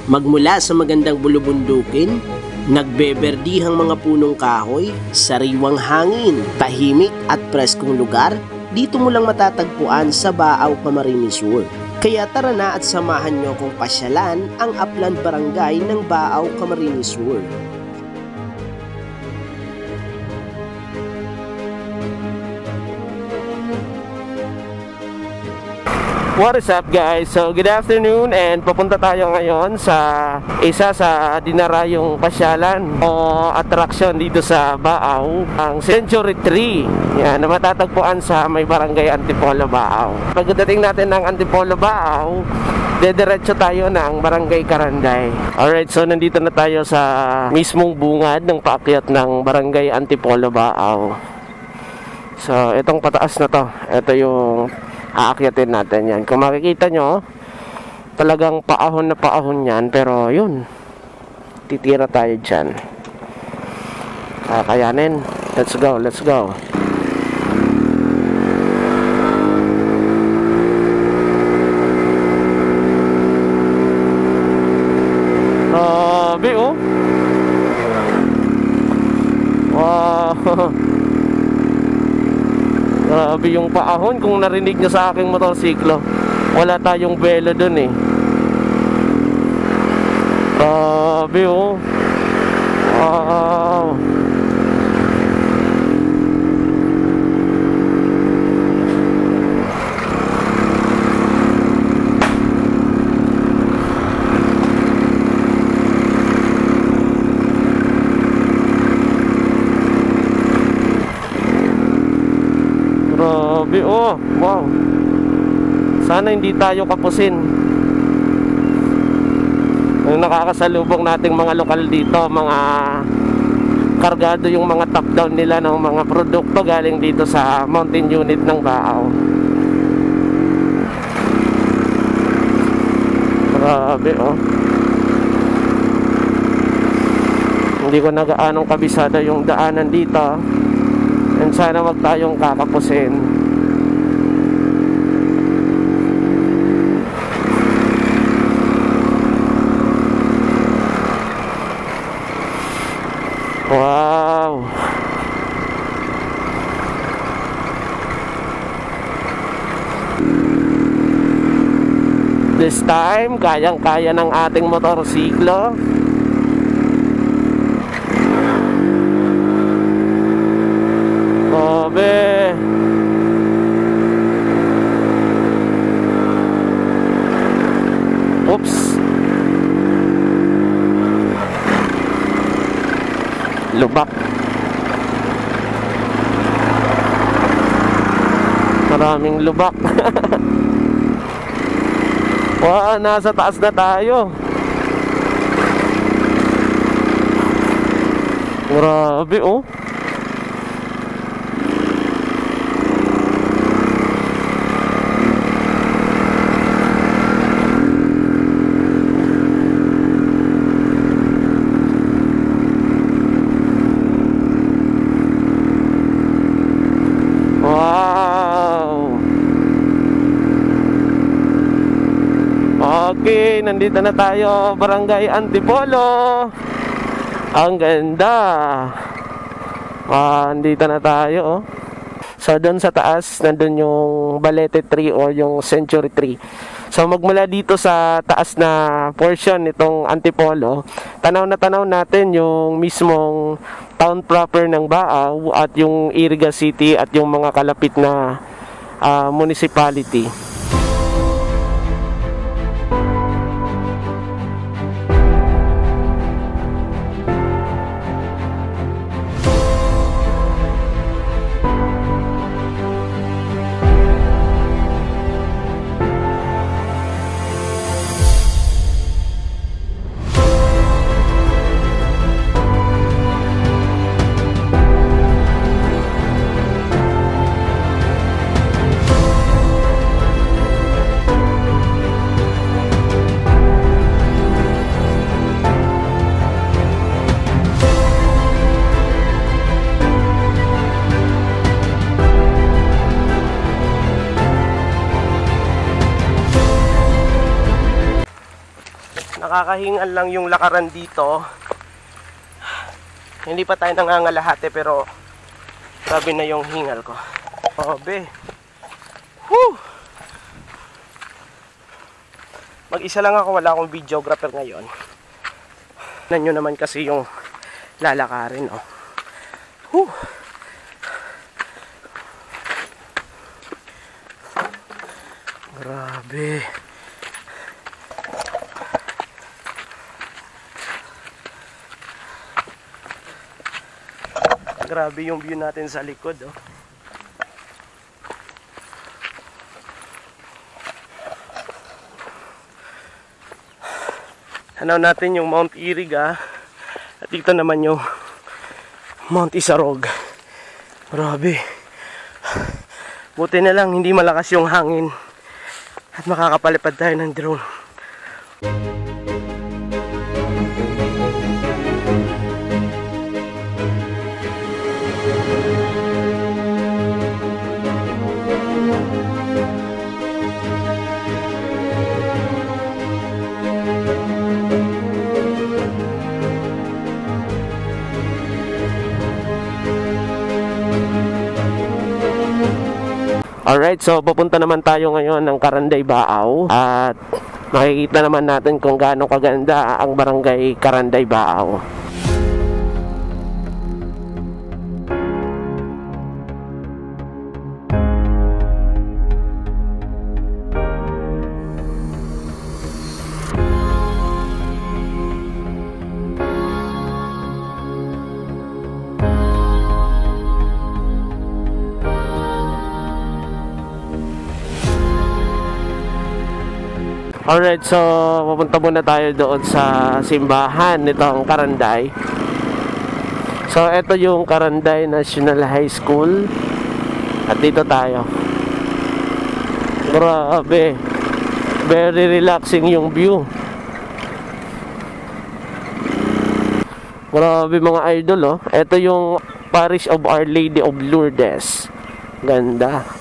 Magmula sa magandang bulubundukin, nagbeberdihang mga punong kahoy, sariwang hangin, tahimik at preskong lugar, dito mo lang matatagpuan sa Baaw, Camarines Sur. Kaya tara na at samahan nyo kong pasyalan ang Upland Barangay ng Baaw, Camarines Sur. What is up guys? So good afternoon and papunta tayo ngayon sa isa sa dinarayong pasyalan o attraction dito sa Baaw, ang Century Tree. Yan, na matatagpuan sa may barangay Antipolo, Baaw. Pagdating natin ng Antipolo, Baaw, dediretso tayo ng barangay Caranday. Alright, so nandito na tayo sa mismong bungad ng paakyat ng barangay Antipolo, Baaw. So itong pataas na to, ito yung aakyatin natin yan. Kung makikita nyo, talagang paahon na paahon yan. Pero yun, titira tayo dyan. Kakayanin. Let's go, let's go. Grabe oh. Wow. Grabe yung paahon. Kung narinig nyo sa aking motorsiklo, wala tayong belo dun eh. Grabe oh. Wow. Grabe oh, wow. Sana hindi tayo kapusin. Ang nakakasalubong nating mga lokal dito, mga kargado yung mga top down nila ng mga produkto galing dito sa mountain unit ng Baaw. Grabe oh. Hindi ko nagaanong kabisado yung daanan dito. And sana wag tayong kakapusin. Wow. This time, kayang-kaya ng ating motorsiklo. Grabe. Oops. Lubak. Maraming lubak. Wow, nasa taas na tayo. Grabe oh. Okay, nandito na tayo, barangay Antipolo. Ang ganda. Nandito na tayo oh. So doon sa taas, nandun yung Balete tree o yung Century Tree. So magmula dito sa taas na portion nitong Antipolo, tanaw na tanaw natin yung mismong town proper ng Baaw at yung Iriga City at yung mga kalapit na municipality. Nakakahingal lang yung lakaran dito. Hindi pa tayo nangangalahati pero grabe na yung hingal ko. Grabe. Woo! Mag-isa lang ako, wala akong videographer ngayon. Tignan nyo naman kasi yung lalakarin, oh. Woo! Grabe. Grabe yung view natin sa likod, oh. Hanaw natin yung Mount Iriga. At dito naman yung Mount Isarog. Grabe. Buti na lang hindi malakas yung hangin. At makakapalipad tayo ng drone. Alright, so papunta naman tayo ngayon ng Caranday, Baaw. At makikita naman natin kung gaano kaganda ang barangay Caranday, Baaw. Alright, so pupunta muna tayo doon sa simbahan nitong Caranday. So ito yung Caranday National High School. At dito tayo. Grabe. Very relaxing yung view. Grabe mga idol, oh. Ito yung Parish of Our Lady of Lourdes. Ganda.